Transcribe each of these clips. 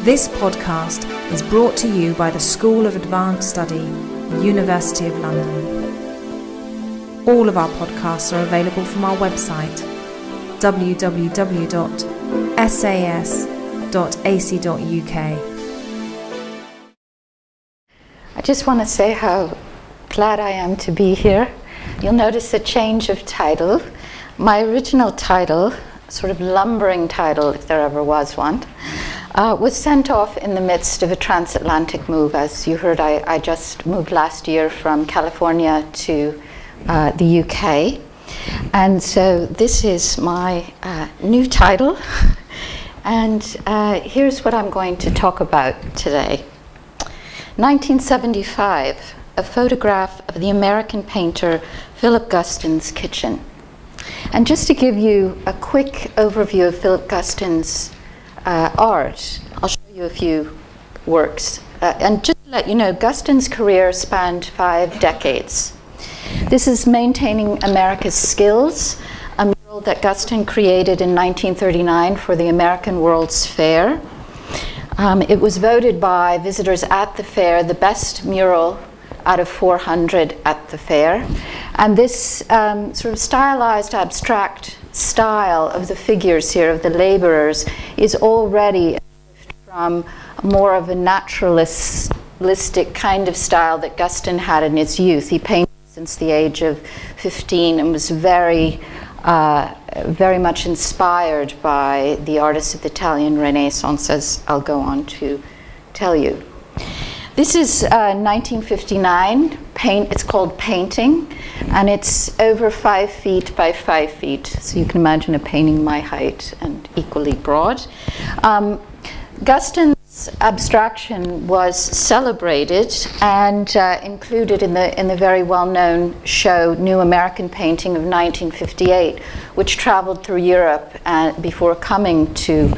This podcast is brought to you by the School of Advanced Study, University of London. All of our podcasts are available from our website, www.sas.ac.uk. I just want to say how glad I am to be here. You'll notice a change of title. My original title, sort of lumbering title, if there ever was one, was sent off in the midst of a transatlantic move. As you heard, I just moved last year from California to the UK. And so this is my new title. And here's what I'm going to talk about today. 1975, a photograph of the American painter Philip Guston's kitchen. And just to give you a quick overview of Philip Guston's art, I'll show you a few works. And just to let you know, Guston's career spanned 5 decades. This is Maintaining America's Skills, a mural that Guston created in 1939 for the American World's Fair. It was voted by visitors at the fair the best mural out of 400 at the fair. And this sort of stylized, abstract style of the figures here, of the laborers, is already from more of a naturalistic kind of style that Guston had in his youth. He painted since the age of 15 and was very much inspired by the artists of the Italian Renaissance, as I'll go on to tell you. This is 1959. It's called Painting, and it's over 5 feet by 5 feet. So you can imagine a painting my height and equally broad. Guston's abstraction was celebrated and included in the very well-known show New American Painting of 1958, which traveled through Europe before coming to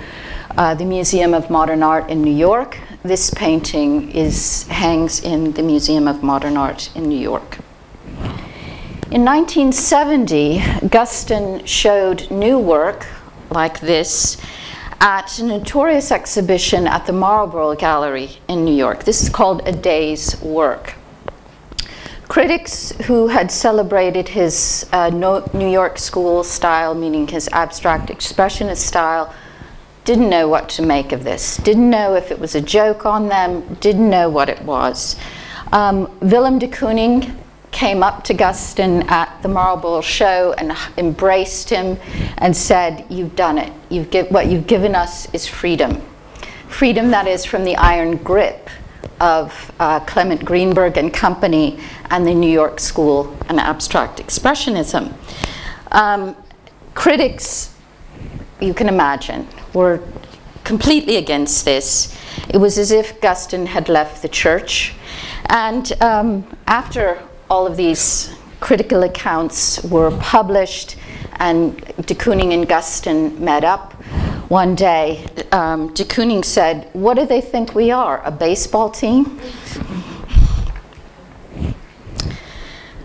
the Museum of Modern Art in New York. This painting hangs in the Museum of Modern Art in New York. In 1970, Guston showed new work like this at a notorious exhibition at the Marlborough Gallery in New York. This is called A Day's Work. Critics who had celebrated his New York school style, meaning his abstract expressionist style, didn't know what to make of this, didn't know if it was a joke on them, didn't know what it was. Willem de Kooning came up to Guston at the Marlborough Show and embraced him and said, "You've done it. What you've given us is freedom. Freedom that is from the iron grip of Clement Greenberg and company and the New York School and Abstract Expressionism." Critics, you can imagine, were completely against this. It was as if Guston had left the church. And after all of these critical accounts were published and de Kooning and Guston met up one day, de Kooning said, "What do they think we are, a baseball team?"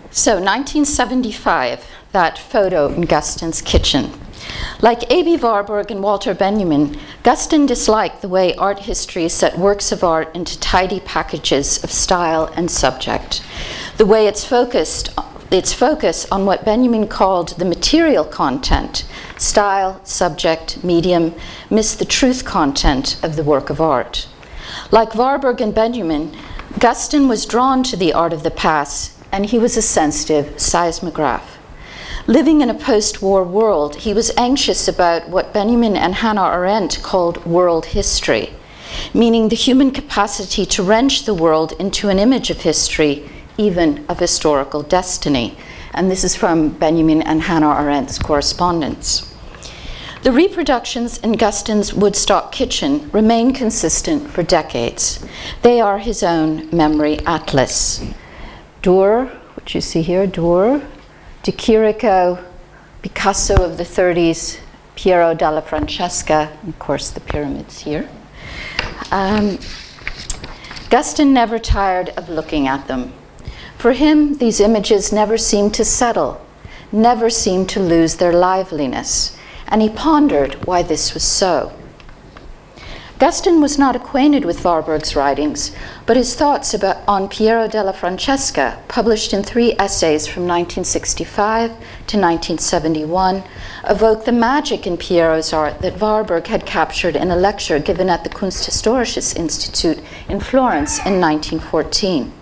So 1975, that photo in Guston's kitchen. Like Aby Warburg and Walter Benjamin, Guston disliked the way art history set works of art into tidy packages of style and subject. The way its focus on what Benjamin called the material content, style, subject, medium, missed the truth content of the work of art. Like Warburg and Benjamin, Guston was drawn to the art of the past, and he was a sensitive seismograph. Living in a post-war world, he was anxious about what Benjamin and Hannah Arendt called world history, meaning the human capacity to wrench the world into an image of history, even of historical destiny. And this is from Benjamin and Hannah Arendt's correspondence. The reproductions in Guston's Woodstock kitchen remain consistent for decades. They are his own memory atlas. Durer, which you see here, Durer, De Chirico, Picasso of the 30s, Piero della Francesca, and of course the pyramids here. Guston never tired of looking at them. For him, these images never seemed to settle, never seemed to lose their liveliness, and he pondered why this was so. Guston was not acquainted with Warburg's writings, but his thoughts on Piero della Francesca, published in 3 essays from 1965 to 1971, evoke the magic in Piero's art that Warburg had captured in a lecture given at the Kulturwissenschaft Institute in Florence in 1914.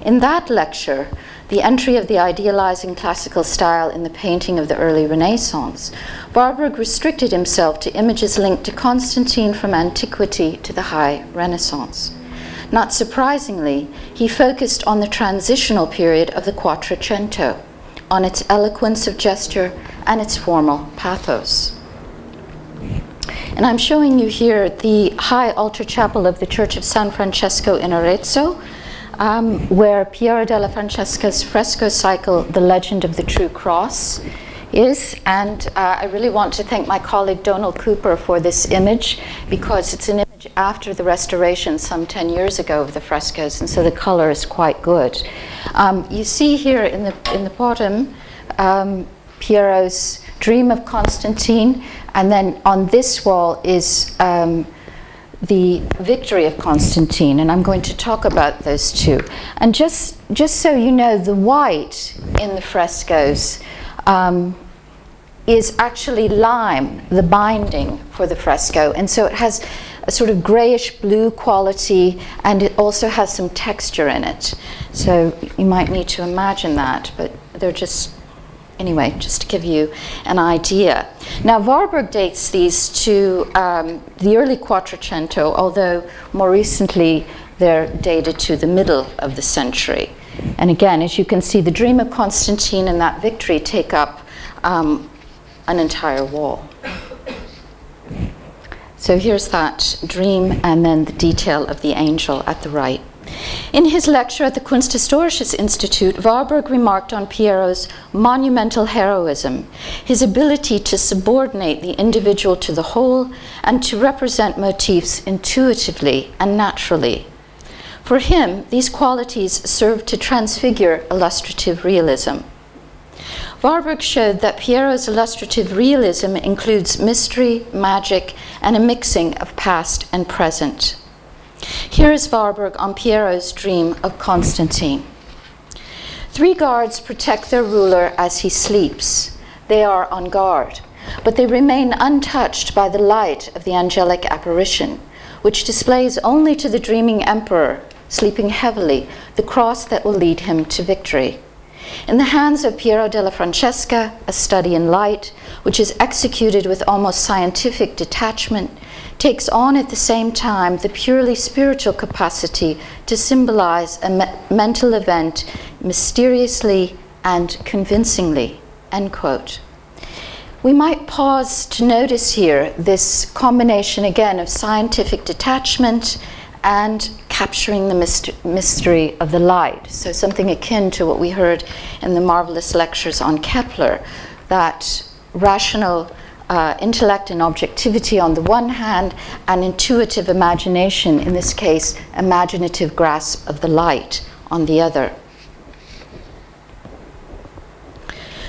In that lecture, the entry of the idealizing classical style in the painting of the early Renaissance, Warburg restricted himself to images linked to Constantine from antiquity to the High Renaissance. Not surprisingly, he focused on the transitional period of the Quattrocento, on its eloquence of gesture and its formal pathos. And I'm showing you here the high altar chapel of the Church of San Francesco in Arezzo, where Piero della Francesca's fresco cycle, The Legend of the True Cross, is. And I really want to thank my colleague Donald Cooper for this image, because it's an image after the restoration some 10 years ago of the frescoes, and so the color is quite good. You see here in the bottom Piero's Dream of Constantine, and then on this wall is the Victory of Constantine, and I'm going to talk about those two. And just so you know, the white in the frescoes is actually lime, the binding for the fresco, and so it has a sort of grayish blue quality, and it also has some texture in it. So you might need to imagine that, but they're just, anyway, just to give you an idea. Now, Warburg dates these to the early Quattrocento, although more recently they're dated to the middle of the century. And again, as you can see, the Dream of Constantine and that Victory take up an entire wall. So here's that dream, and then the detail of the angel at the right. In his lecture at the Kulturwissenschaft Institute, Warburg remarked on Piero's monumental heroism, his ability to subordinate the individual to the whole and to represent motifs intuitively and naturally. For him, these qualities served to transfigure illustrative realism. Warburg showed that Piero's illustrative realism includes mystery, magic, and a mixing of past and present. Here is Warburg on Piero's Dream of Constantine. 3 guards protect their ruler as he sleeps. They are on guard, but they remain untouched by the light of the angelic apparition, which displays only to the dreaming emperor, sleeping heavily, the cross that will lead him to victory. In the hands of Piero della Francesca, a study in light, which is executed with almost scientific detachment, takes on at the same time the purely spiritual capacity to symbolize a mental event mysteriously and convincingly, end quote. We might pause to notice here this combination again of scientific detachment and capturing the mystery of the light. So something akin to what we heard in the marvelous lectures on Kepler, that rational intellect and objectivity on the one hand, and intuitive imagination, in this case, imaginative grasp of the light, on the other.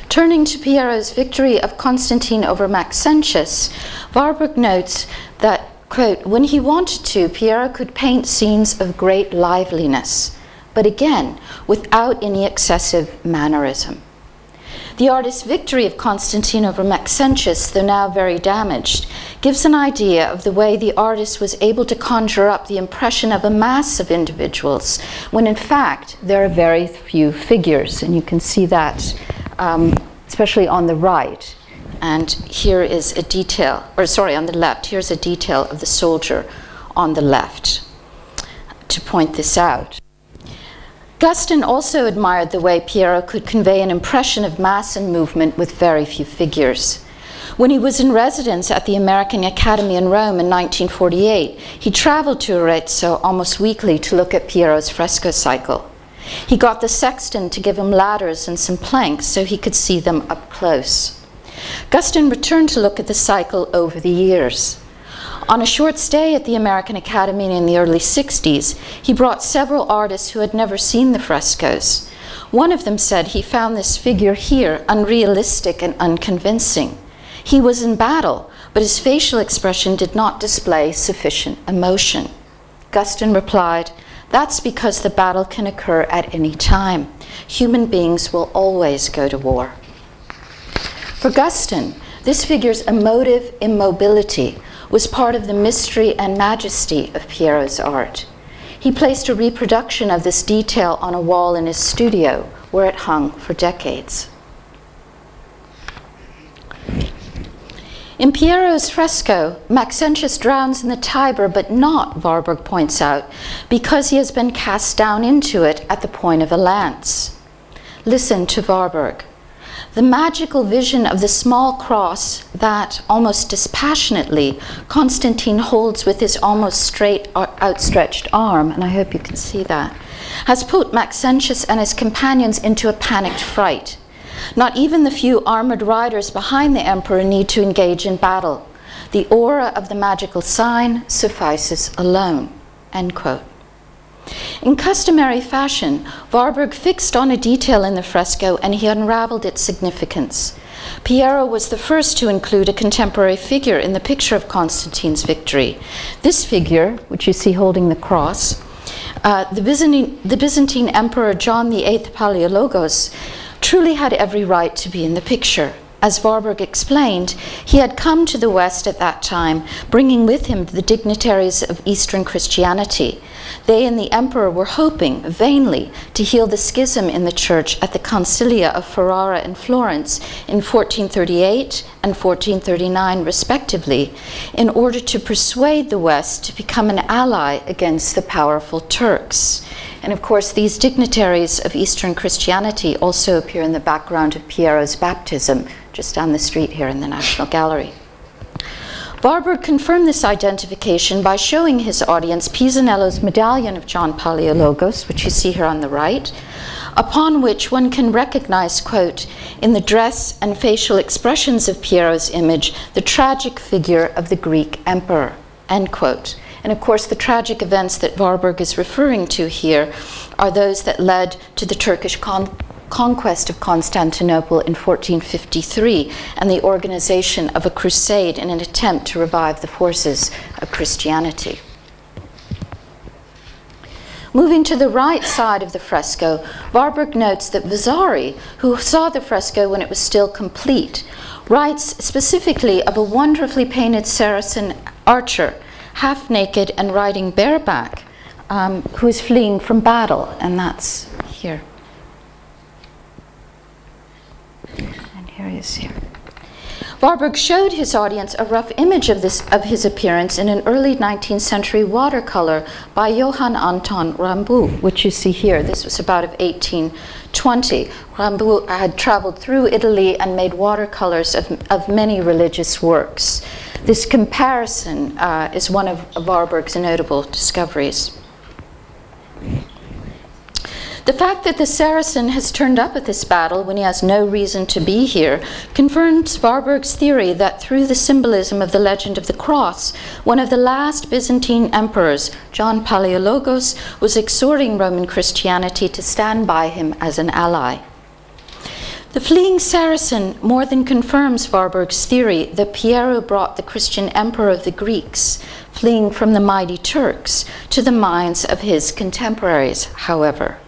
Turning to Piero's Victory of Constantine over Maxentius, Warburg notes that, quote, when he wanted to, Piero could paint scenes of great liveliness, but again, without any excessive mannerism. The artist's Victory of Constantine over Maxentius, though now very damaged, gives an idea of the way the artist was able to conjure up the impression of a mass of individuals, when in fact there are very few figures, and you can see that especially on the right. And here is a detail, or sorry, on the left, here's a detail of the soldier on the left to point this out. Guston also admired the way Piero could convey an impression of mass and movement with very few figures. When he was in residence at the American Academy in Rome in 1948, he traveled to Arezzo almost weekly to look at Piero's fresco cycle. He got the sexton to give him ladders and some planks so he could see them up close. Guston returned to look at the cycle over the years. On a short stay at the American Academy in the early 60s, he brought several artists who had never seen the frescoes. One of them said he found this figure here unrealistic and unconvincing. He was in battle, but his facial expression did not display sufficient emotion. Guston replied, "That's because the battle can occur at any time. Human beings will always go to war." For Guston, this figure's emotive immobility was part of the mystery and majesty of Piero's art. He placed a reproduction of this detail on a wall in his studio, where it hung for decades. In Piero's fresco, Maxentius drowns in the Tiber, but not, Warburg points out, because he has been cast down into it at the point of a lance. Listen to Warburg. The magical vision of the small cross that, almost dispassionately, Constantine holds with his almost straight outstretched arm, and I hope you can see that, has put Maxentius and his companions into a panicked fright. Not even the few armored riders behind the emperor need to engage in battle. The aura of the magical sign suffices alone. End quote. In customary fashion, Warburg fixed on a detail in the fresco and he unraveled its significance. Piero was the first to include a contemporary figure in the picture of Constantine's victory. This figure, which you see holding the cross, the Byzantine Emperor John VIII Palaiologos, truly had every right to be in the picture. As Warburg explained, he had come to the West at that time, bringing with him the dignitaries of Eastern Christianity. They and the emperor were hoping, vainly, to heal the schism in the church at the Concilia of Ferrara and Florence in 1438 and 1439, respectively, in order to persuade the West to become an ally against the powerful Turks. And of course, these dignitaries of Eastern Christianity also appear in the background of Piero's baptism, just down the street here in the National Gallery. Warburg confirmed this identification by showing his audience Pisanello's medallion of John Palaiologos, which you see here on the right, upon which one can recognize, quote, in the dress and facial expressions of Piero's image, the tragic figure of the Greek emperor, end quote. And of course, the tragic events that Warburg is referring to here are those that led to the Turkish conquest of Constantinople in 1453 and the organization of a crusade in an attempt to revive the forces of Christianity. Moving to the right side of the fresco, Warburg notes that Vasari, who saw the fresco when it was still complete, writes specifically of a wonderfully painted Saracen archer, half naked and riding bareback, who is fleeing from battle, and that's here. And here he is here. Warburg showed his audience a rough image of his appearance in an early 19th century watercolor by Johann Anton Rambourg, which you see here. This was about of 1820. Rambourg had traveled through Italy and made watercolors of many religious works. This comparison is one of Warburg's notable discoveries. The fact that the Saracen has turned up at this battle when he has no reason to be here confirms Warburg's theory that through the symbolism of the legend of the cross, one of the last Byzantine emperors, John Palaiologos, was exhorting Roman Christianity to stand by him as an ally. The fleeing Saracen more than confirms Warburg's theory that Piero brought the Christian emperor of the Greeks, fleeing from the mighty Turks, to the minds of his contemporaries, however.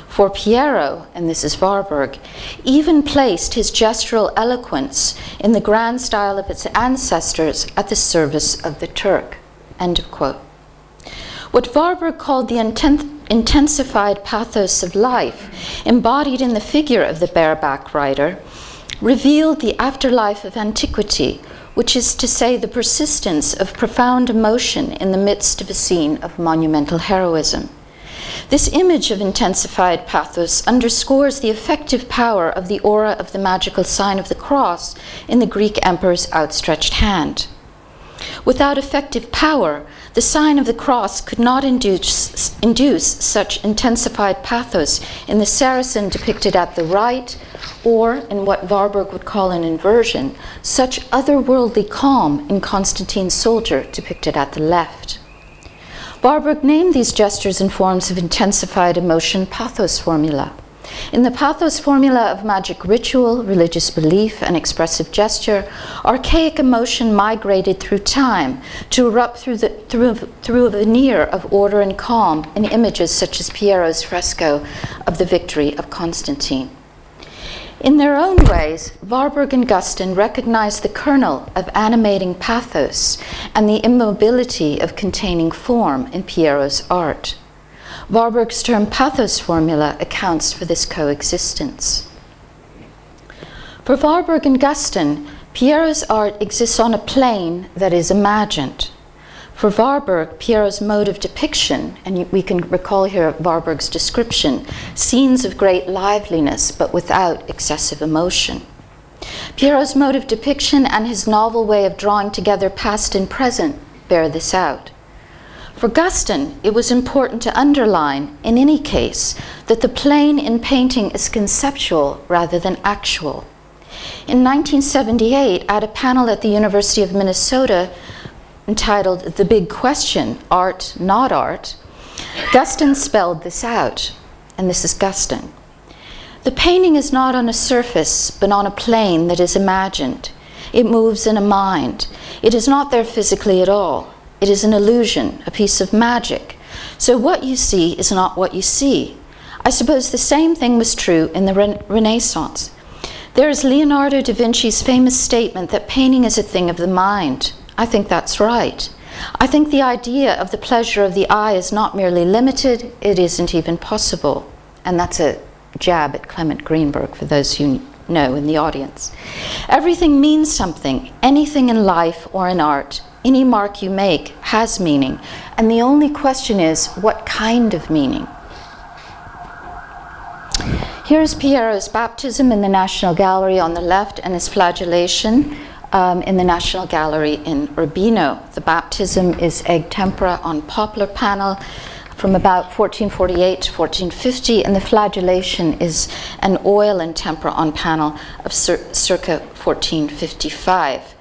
For Piero, and this is Warburg, even placed his gestural eloquence in the grand style of its ancestors at the service of the Turk. End of quote. What Warburg called the intensified pathos of life, embodied in the figure of the bareback rider, revealed the afterlife of antiquity, which is to say the persistence of profound emotion in the midst of a scene of monumental heroism. This image of intensified pathos underscores the effective power of the aura of the magical sign of the cross in the Greek emperor's outstretched hand. Without effective power, the sign of the cross could not induce such intensified pathos in the Saracen depicted at the right, or in what Warburg would call an inversion, such otherworldly calm in Constantine's soldier depicted at the left. Warburg named these gestures and forms of intensified emotion pathos formula. In the pathos formula of magic ritual, religious belief, and expressive gesture, archaic emotion migrated through time to erupt through a veneer of order and calm in images such as Piero's fresco of the victory of Constantine. In their own ways, Warburg and Guston recognized the kernel of animating pathos and the immobility of containing form in Piero's art. Warburg's term pathos formula accounts for this coexistence. For Warburg and Guston, Piero's art exists on a plane that is imagined. For Warburg, Piero's mode of depiction, and we can recall here Warburg's description, scenes of great liveliness but without excessive emotion. Piero's mode of depiction and his novel way of drawing together past and present bear this out. For Guston, it was important to underline, in any case, that the plane in painting is conceptual rather than actual. In 1978, at a panel at the University of Minnesota entitled The Big Question, Art, Not Art, Guston spelled this out, and this is Guston. The painting is not on a surface, but on a plane that is imagined. It moves in a mind. It is not there physically at all. It is an illusion, a piece of magic. So what you see is not what you see. I suppose the same thing was true in the Renaissance. There is Leonardo da Vinci's famous statement that painting is a thing of the mind. I think that's right. I think the idea of the pleasure of the eye is not merely limited, it isn't even possible. And that's a jab at Clement Greenberg, for those who know in the audience. Everything means something. Anything in life or in art, any mark you make has meaning. And the only question is, what kind of meaning? Here's Piero's baptism in the National Gallery on the left and his flagellation in the National Gallery in Urbino. The baptism is egg tempera on poplar panel from about 1448 to 1450, and the flagellation is an oil and tempera on panel of circa 1455.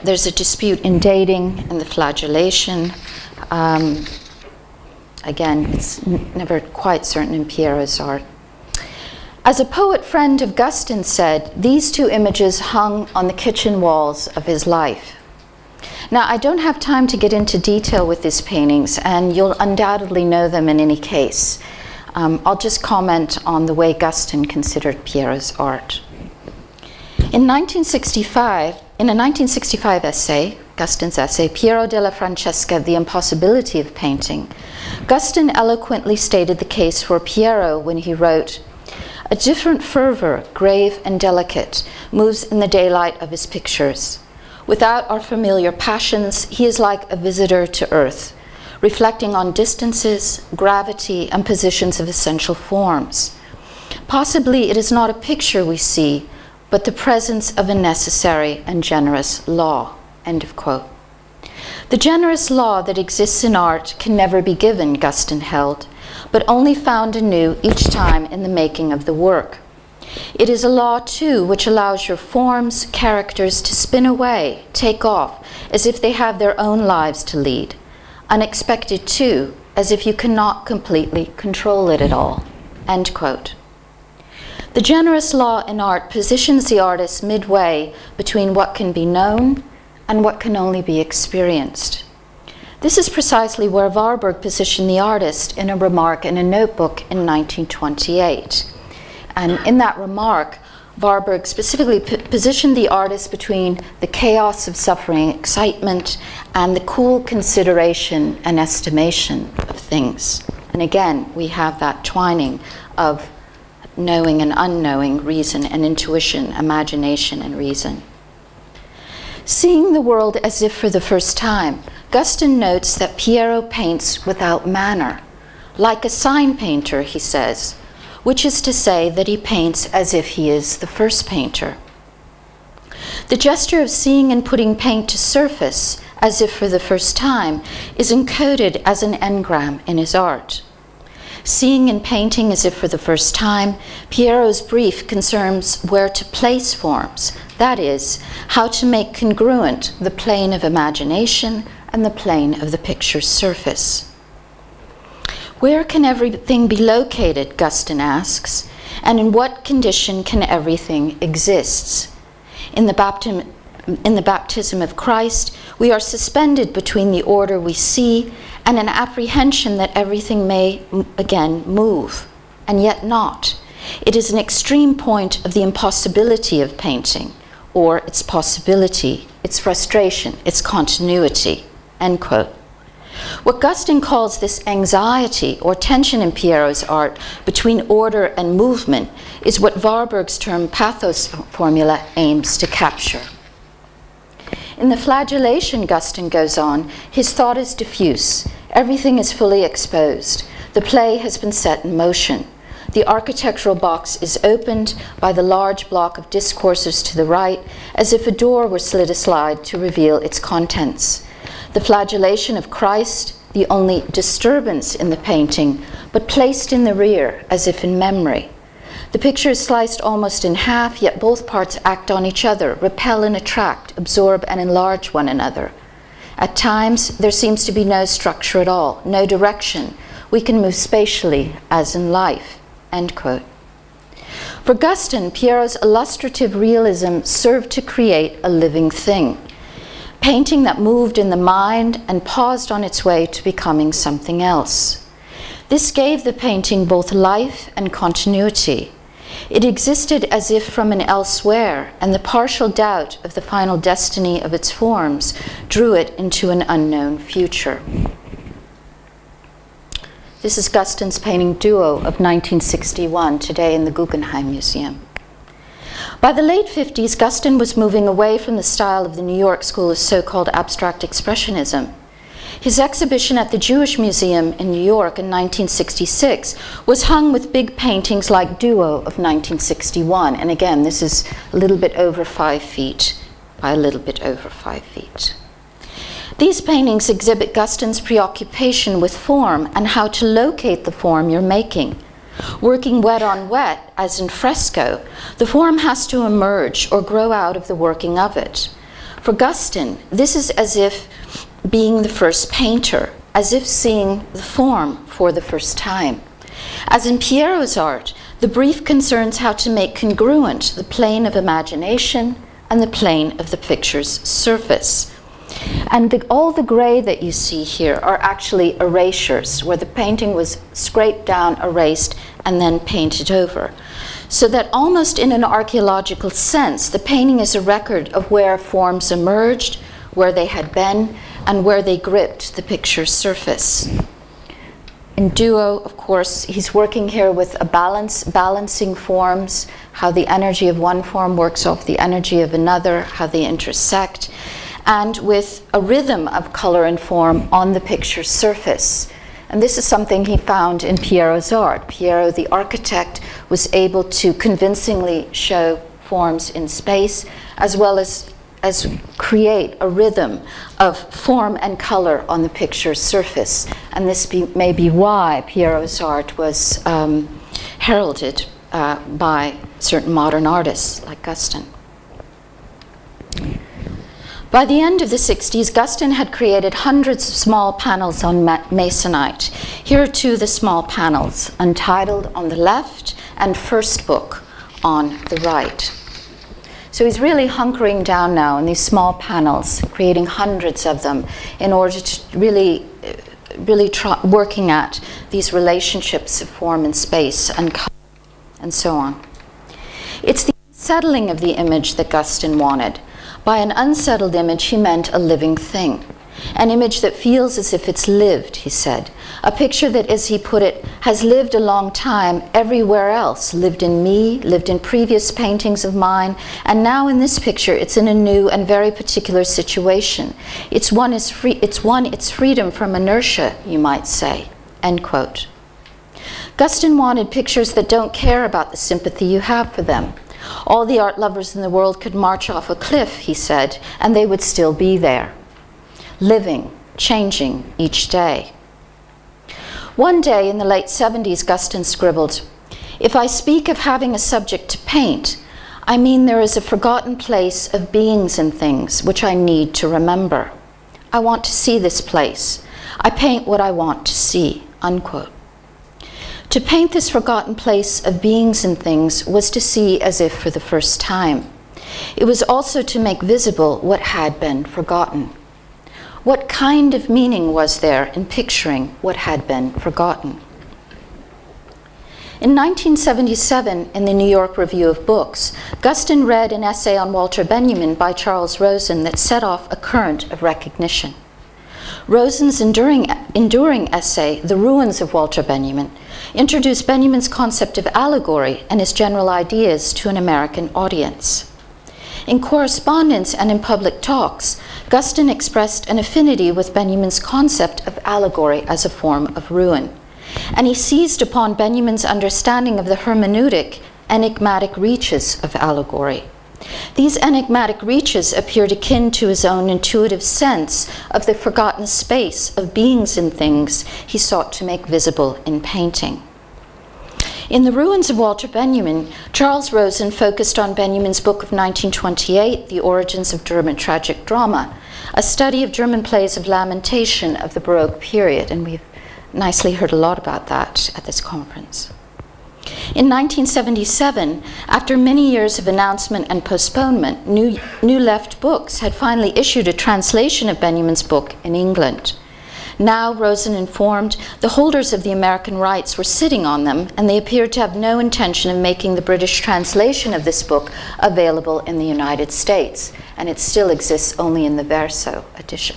There's a dispute in dating and the flagellation. Again, it's never quite certain in Piero's art. As a poet friend of Guston said, these two images hung on the kitchen walls of his life. Now, I don't have time to get into detail with these paintings, and you'll undoubtedly know them in any case. I'll just comment on the way Guston considered Piero's art. In a 1965 essay, Guston's essay, Piero della Francesca, The Impossibility of Painting, Guston eloquently stated the case for Piero when he wrote, "A different fervor, grave and delicate, moves in the daylight of his pictures. Without our familiar passions, he is like a visitor to earth, reflecting on distances, gravity, and positions of essential forms. Possibly it is not a picture we see, but the presence of a necessary and generous law." End of quote. The generous law that exists in art can never be given, Guston held, but only found anew each time in the making of the work. It is a law, too, which allows your forms, characters to spin away, take off, as if they have their own lives to lead. Unexpected, too, as if you cannot completely control it at all. End quote. The generous law in art positions the artist midway between what can be known and what can only be experienced. This is precisely where Warburg positioned the artist in a remark in a notebook in 1928. And in that remark, Warburg specifically positioned the artist between the chaos of suffering excitement and the cool consideration and estimation of things. And again, we have that twining of knowing and unknowing, reason and intuition, imagination and reason. Seeing the world as if for the first time, Guston notes that Piero paints without manner, like a sign painter, he says, which is to say that he paints as if he is the first painter. The gesture of seeing and putting paint to surface, as if for the first time, is encoded as an engram in his art. Seeing and painting as if for the first time, Piero's brief concerns where to place forms, that is, how to make congruent the plane of imagination and the plane of the picture's surface. Where can everything be located, Guston asks, and in what condition can everything exist? In the baptism of Christ, we are suspended between the order we see and an apprehension that everything may again move, and yet not. It is an extreme point of the impossibility of painting, or its possibility, its frustration, its continuity, end quote. What Guston calls this anxiety or tension in Piero's art between order and movement is what Warburg's term pathos formula aims to capture. In the flagellation, Guston goes on, his thought is diffuse. Everything is fully exposed. The play has been set in motion. The architectural box is opened by the large block of discourses to the right, as if a door were slid aside to reveal its contents. The flagellation of Christ, the only disturbance in the painting, but placed in the rear, as if in memory. The picture is sliced almost in half, yet both parts act on each other, repel and attract, absorb and enlarge one another. At times, there seems to be no structure at all, no direction. We can move spatially, as in life, end quote. For Guston, Piero's illustrative realism served to create a living thing, painting that moved in the mind and paused on its way to becoming something else. This gave the painting both life and continuity. It existed as if from an elsewhere, and the partial doubt of the final destiny of its forms drew it into an unknown future. This is Guston's painting Duo of 1961, today in the Guggenheim Museum. By the late 50s, Guston was moving away from the style of the New York school of so-called abstract expressionism. His exhibition at the Jewish Museum in New York in 1966 was hung with big paintings like Duo of 1961. And again, this is a little bit over 5 feet by a little bit over 5 feet. These paintings exhibit Guston's preoccupation with form and how to locate the form you're making. Working wet on wet, as in fresco, the form has to emerge or grow out of the working of it. For Guston, this is as if being the first painter, as if seeing the form for the first time. As in Piero's art, the brief concerns how to make congruent the plane of imagination and the plane of the picture's surface. And all the gray that you see here are actually erasures, where the painting was scraped down, erased, and then painted over. So that almost in an archaeological sense, the painting is a record of where forms emerged, where they had been, and where they gripped the picture's surface. In Duo, of course, he's working here with a balancing forms, how the energy of one form works off the energy of another, how they intersect, and with a rhythm of color and form on the picture's surface. And this is something he found in Piero's art. Piero, the architect, was able to convincingly show forms in space, as well as create a rhythm of form and color on the picture's surface. And this may be why Piero's art was heralded by certain modern artists like Guston. By the end of the 60s, Guston had created hundreds of small panels on masonite. Here are two of the small panels, Untitled on the left and First Book on the right. So he's really hunkering down now in these small panels, creating hundreds of them in order to really working at these relationships of form and space and color and so on. It's the unsettling of the image that Guston wanted. By an unsettled image, he meant a living thing. An image that feels as if it's lived, he said. A picture that, as he put it, has lived a long time everywhere else, lived in me, lived in previous paintings of mine, and now in this picture it's in a new and very particular situation. It's its freedom from inertia, you might say, end quote. Guston wanted pictures that don't care about the sympathy you have for them. All the art lovers in the world could march off a cliff, he said, and they would still be there, living, changing each day. One day in the late 70s, Guston scribbled, "If I speak of having a subject to paint, I mean there is a forgotten place of beings and things which I need to remember. I want to see this place. I paint what I want to see," unquote. To paint this forgotten place of beings and things was to see as if for the first time. It was also to make visible what had been forgotten. What kind of meaning was there in picturing what had been forgotten? In 1977, in the New York Review of Books, Guston read an essay on Walter Benjamin by Charles Rosen that set off a current of recognition. Rosen's enduring essay, The Ruins of Walter Benjamin, introduced Benjamin's concept of allegory and his general ideas to an American audience. In correspondence and in public talks, Guston expressed an affinity with Benjamin's concept of allegory as a form of ruin, and he seized upon Benjamin's understanding of the hermeneutic, enigmatic reaches of allegory. These enigmatic reaches appeared akin to his own intuitive sense of the forgotten space of beings and things he sought to make visible in painting. In The Ruins of Walter Benjamin, Charles Rosen focused on Benjamin's book of 1928, The Origins of German Tragic Drama, a study of German plays of lamentation of the Baroque period, and we've nicely heard a lot about that at this conference. In 1977, after many years of announcement and postponement, New Left Books had finally issued a translation of Benjamin's book in England. Now, Rosen informed, the holders of the American rights were sitting on them, and they appeared to have no intention of making the British translation of this book available in the United States, and it still exists only in the Verso edition.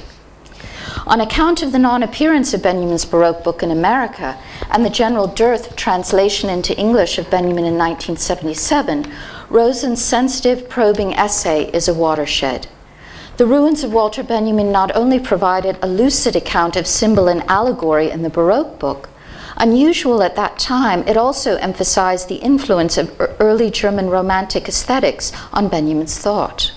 On account of the non-appearance of Benjamin's Baroque book in America and the general dearth of translation into English of Benjamin in 1977, Rosen's sensitive, probing essay is a watershed. The Ruins of Walter Benjamin not only provided a lucid account of symbol and allegory in the Baroque book, unusual at that time, it also emphasized the influence of early German Romantic aesthetics on Benjamin's thought.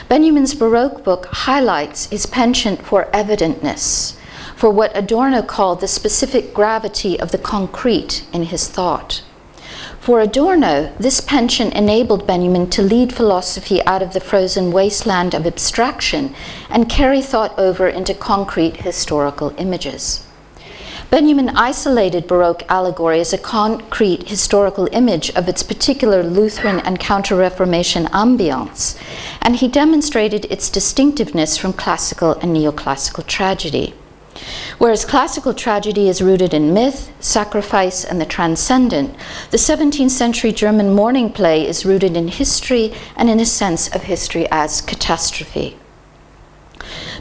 Benjamin's Baroque book highlights his penchant for evidentness, for what Adorno called the specific gravity of the concrete in his thought. For Adorno, this penchant enabled Benjamin to lead philosophy out of the frozen wasteland of abstraction and carry thought over into concrete historical images. Benjamin isolated Baroque allegory as a concrete historical image of its particular Lutheran and Counter-Reformation ambience, and he demonstrated its distinctiveness from classical and neoclassical tragedy. Whereas classical tragedy is rooted in myth, sacrifice, and the transcendent, the 17th century German mourning play is rooted in history and in a sense of history as catastrophe.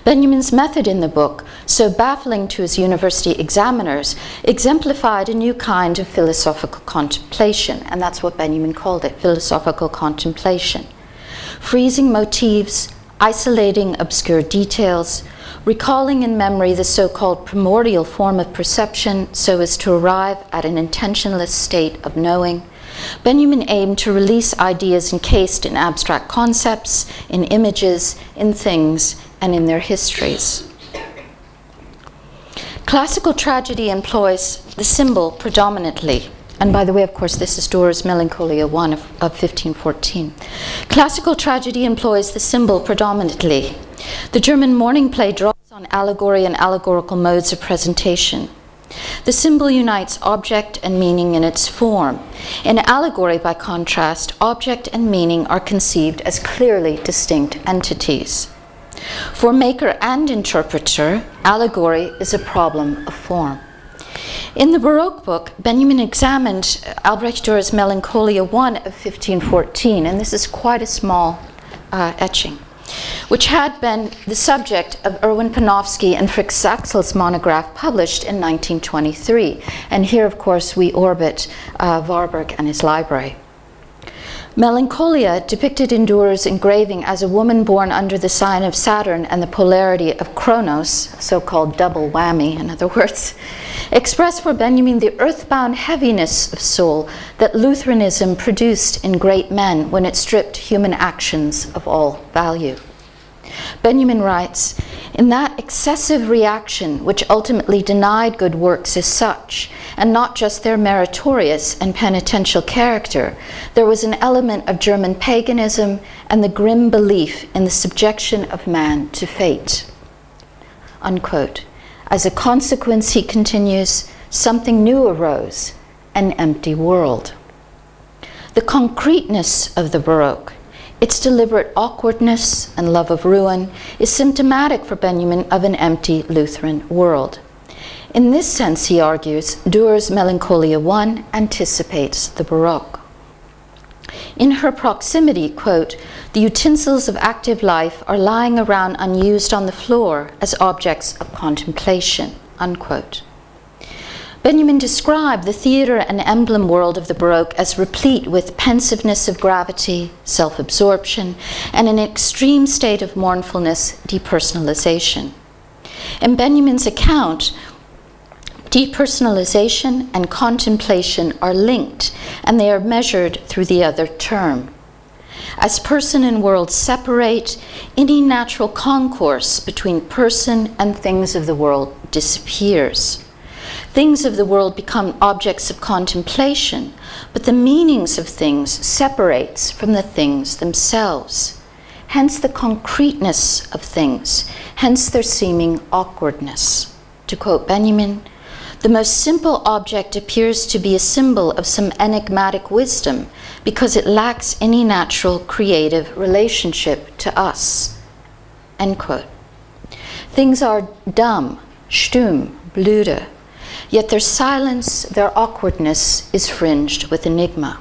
Benjamin's method in the book, so baffling to his university examiners, exemplified a new kind of philosophical contemplation, and that's what Benjamin called it, philosophical contemplation. Freezing motifs, isolating obscure details, recalling in memory the so-called primordial form of perception so as to arrive at an intentionless state of knowing, Benjamin aimed to release ideas encased in abstract concepts, in images, in things, and in their histories. Classical tragedy employs the symbol predominantly. And by the way, of course, this is Durer's Melancholia I of 1514. Classical tragedy employs the symbol predominantly. The German mourning play draws on allegory and allegorical modes of presentation. The symbol unites object and meaning in its form. In allegory, by contrast, object and meaning are conceived as clearly distinct entities. For maker and interpreter, allegory is a problem of form. In the Baroque book, Benjamin examined Albrecht Durer's Melancholia I of 1514, and this is quite a small etching, which had been the subject of Erwin Panofsky and Fritz Axel's monograph published in 1923. And here, of course, we orbit Warburg and his library. Melancholia, depicted in Durer's engraving as a woman born under the sign of Saturn and the polarity of Kronos, so-called double whammy, in other words, expressed for Benjamin the earthbound heaviness of soul that Lutheranism produced in great men when it stripped human actions of all value. Benjamin writes, "In that excessive reaction which ultimately denied good works as such, and not just their meritorious and penitential character, there was an element of German paganism and the grim belief in the subjection of man to fate." Unquote. As a consequence, he continues, something new arose, an empty world. The concreteness of the Baroque, its deliberate awkwardness and love of ruin, is symptomatic for Benjamin of an empty Lutheran world. In this sense, he argues, Durer's Melancholia I anticipates the Baroque. In her proximity, quote, the utensils of active life are lying around unused on the floor as objects of contemplation, unquote. Benjamin described the theater and emblem world of the Baroque as replete with pensiveness of gravity, self-absorption, and an extreme state of mournfulness, depersonalization. In Benjamin's account, depersonalization and contemplation are linked, and they are measured through the other term. As person and world separate, any natural concourse between person and things of the world disappears. Things of the world become objects of contemplation, but the meanings of things separates from the things themselves. Hence the concreteness of things, hence their seeming awkwardness. To quote Benjamin, the most simple object appears to be a symbol of some enigmatic wisdom because it lacks any natural creative relationship to us. End quote. Things are dumb, stumm, blöde, yet their silence, their awkwardness is fringed with enigma.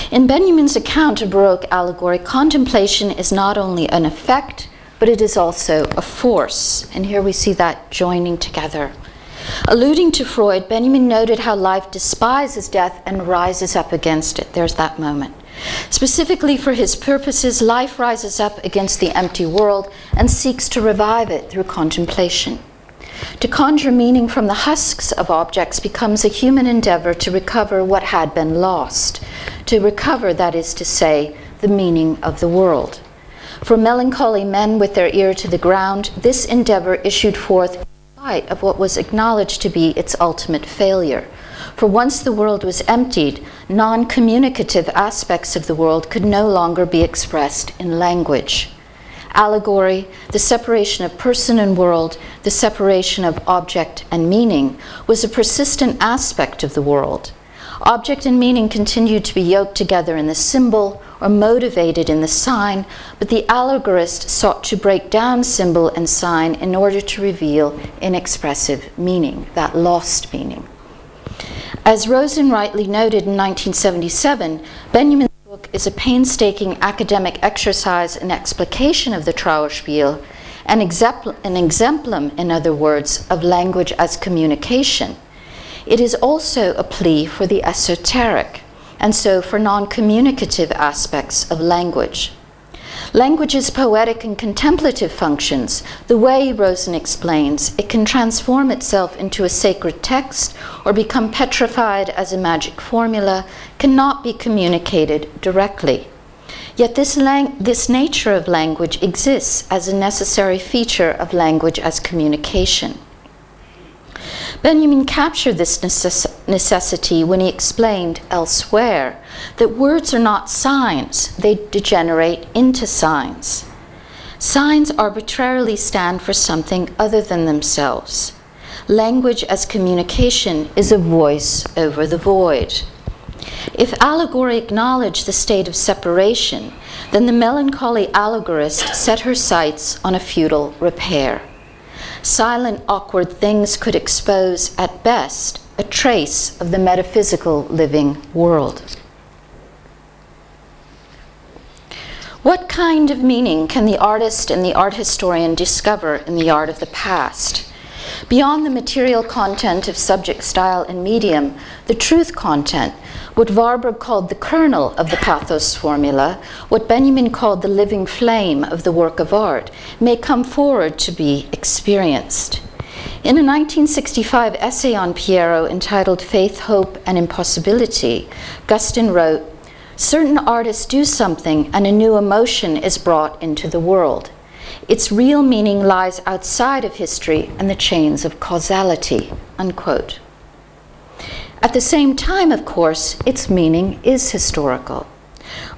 In Benjamin's account of Baroque allegory, contemplation is not only an effect, but it is also a force. And here we see that joining together. Alluding to Freud, Benjamin noted how life despises death and rises up against it. There's that moment. Specifically for his purposes, life rises up against the empty world and seeks to revive it through contemplation. To conjure meaning from the husks of objects becomes a human endeavor to recover what had been lost. To recover, that is to say, the meaning of the world. For melancholy men with their ear to the ground, this endeavor issued forth of what was acknowledged to be its ultimate failure. For once the world was emptied, non-communicative aspects of the world could no longer be expressed in language. Allegory, the separation of person and world, the separation of object and meaning, was a persistent aspect of the world. Object and meaning continued to be yoked together in the symbol or motivated in the sign, but the allegorist sought to break down symbol and sign in order to reveal inexpressive meaning, that lost meaning. As Rosen rightly noted in 1977, Benjamin's book is a painstaking academic exercise in explication of the Trauerspiel, an exemplum, in other words, of language as communication. It is also a plea for the esoteric, and so for non-communicative aspects of language. Language's poetic and contemplative functions, the way Rosen explains, it can transform itself into a sacred text or become petrified as a magic formula, cannot be communicated directly. Yet this nature of language exists as a necessary feature of language as communication. Benjamin captured this necessity when he explained elsewhere that words are not signs, they degenerate into signs. Signs arbitrarily stand for something other than themselves. Language as communication is a voice over the void. If allegory acknowledged the state of separation, then the melancholy allegorist set her sights on a futile repair. Silent, awkward things could expose, at best, a trace of the metaphysical living world. What kind of meaning can the artist and the art historian discover in the art of the past? Beyond the material content of subject, style, and medium, the truth content, what Warburg called the kernel of the pathos formula, what Benjamin called the living flame of the work of art, may come forward to be experienced. In a 1965 essay on Piero entitled Faith, Hope, and Impossibility, Guston wrote, "Certain artists do something and a new emotion is brought into the world. Its real meaning lies outside of history and the chains of causality," unquote. At the same time, of course, its meaning is historical.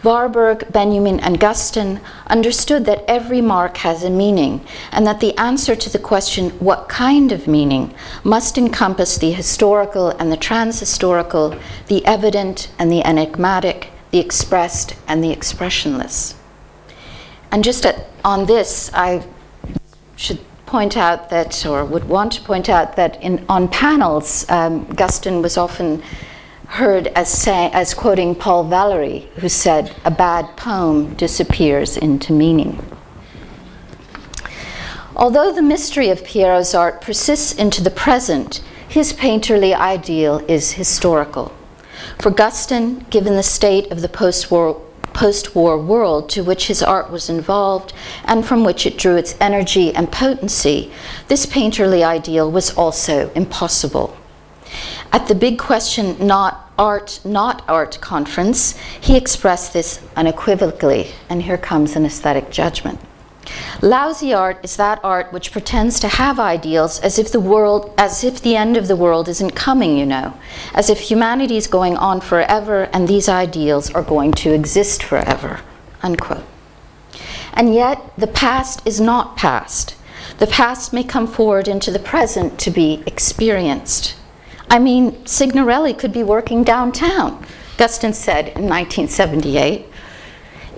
Warburg, Benjamin, and Guston understood that every mark has a meaning, and that the answer to the question, what kind of meaning, must encompass the historical and the transhistorical, the evident and the enigmatic, the expressed and the expressionless. And just on this, I should point out that, or would want to point out that on panels, Guston was often heard as quoting Paul Valéry, who said, "A bad poem disappears into meaning." Although the mystery of Piero's art persists into the present, his painterly ideal is historical. For Guston, given the state of the post-war world to which his art was involved and from which it drew its energy and potency, this painterly ideal was also impossible. At the Big Question Not Art conference, he expressed this unequivocally, and here comes an aesthetic judgment. Lousy art is that art which pretends to have ideals as if the end of the world isn't coming, you know, as if humanity is going on forever and these ideals are going to exist forever, unquote. And yet, the past is not past. The past may come forward into the present to be experienced. I mean, Signorelli could be working downtown, Guston said in 1978.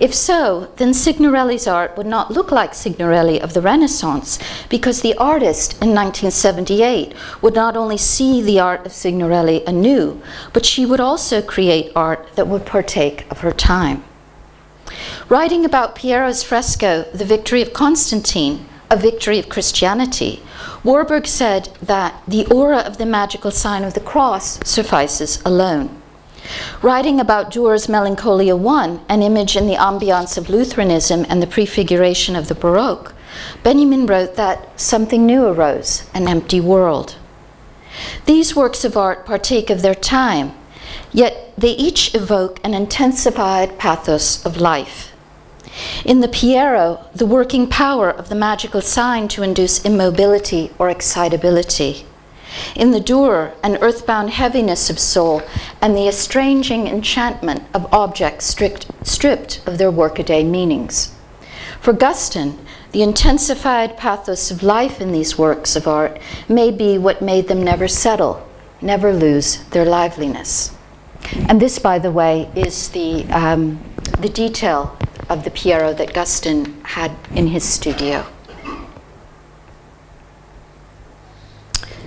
If so, then Signorelli's art would not look like Signorelli of the Renaissance, because the artist in 1978 would not only see the art of Signorelli anew, but she would also create art that would partake of her time. Writing about Piero's fresco, The Victory of Constantine, A Victory of Christianity, Warburg said that the aura of the magical sign of the cross suffices alone. Writing about Durer's Melancholia I, an image in the ambiance of Lutheranism and the prefiguration of the Baroque, Benjamin wrote that something new arose, an empty world. These works of art partake of their time, yet they each evoke an intensified pathos of life. In the Piero, the working power of the magical sign to induce immobility or excitability. In the Durer, an earthbound heaviness of soul and the estranging enchantment of objects stripped of their workaday meanings. For Guston, the intensified pathos of life in these works of art may be what made them never settle, never lose their liveliness. And this, by the way, is the detail of the Piero that Guston had in his studio.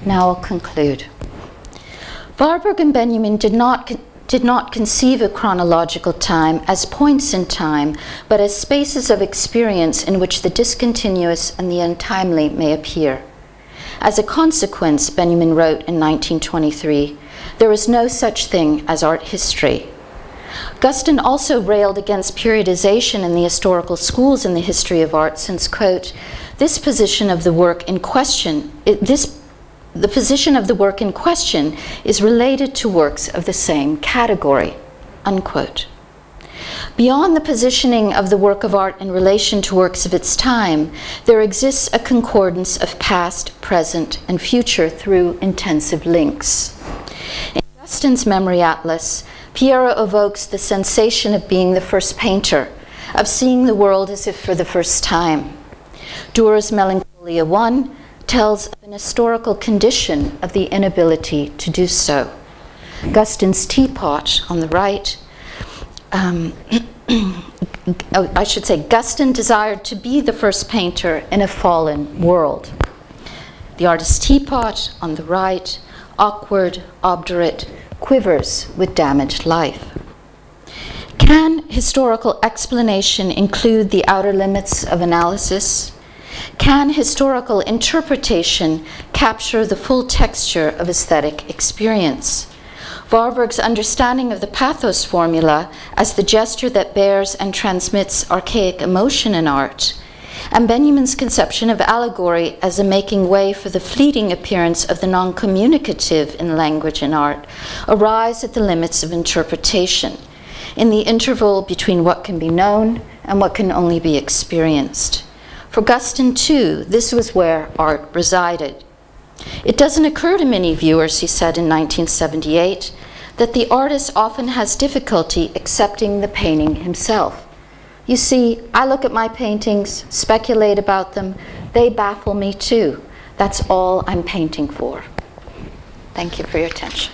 Now I'll conclude. Warburg and Benjamin did not conceive of chronological time as points in time, but as spaces of experience in which the discontinuous and the untimely may appear. As a consequence, Benjamin wrote in 1923, there is no such thing as art history. Guston also railed against periodization in the historical schools in the history of art, since, quote, the position of the work in question is related to works of the same category, unquote. Beyond the positioning of the work of art in relation to works of its time, there exists a concordance of past, present, and future through intensive links. In Guston's Memory Atlas, Piero evokes the sensation of being the first painter, of seeing the world as if for the first time. Durer's Melancholia I tells of an historical condition of the inability to do so. Guston's Teapot on the right, Guston desired to be the first painter in a fallen world. The artist's Teapot on the right, awkward, obdurate, quivers with damaged life. Can historical explanation include the outer limits of analysis? Can historical interpretation capture the full texture of aesthetic experience? Warburg's understanding of the pathos formula as the gesture that bears and transmits archaic emotion in art, and Benjamin's conception of allegory as a making way for the fleeting appearance of the non-communicative in language and art, arise at the limits of interpretation, in the interval between what can be known and what can only be experienced. For Guston, too, this was where art resided. It doesn't occur to many viewers, he said in 1978, that the artist often has difficulty accepting the painting himself. You see, I look at my paintings, speculate about them, they baffle me too. That's all I'm painting for. Thank you for your attention.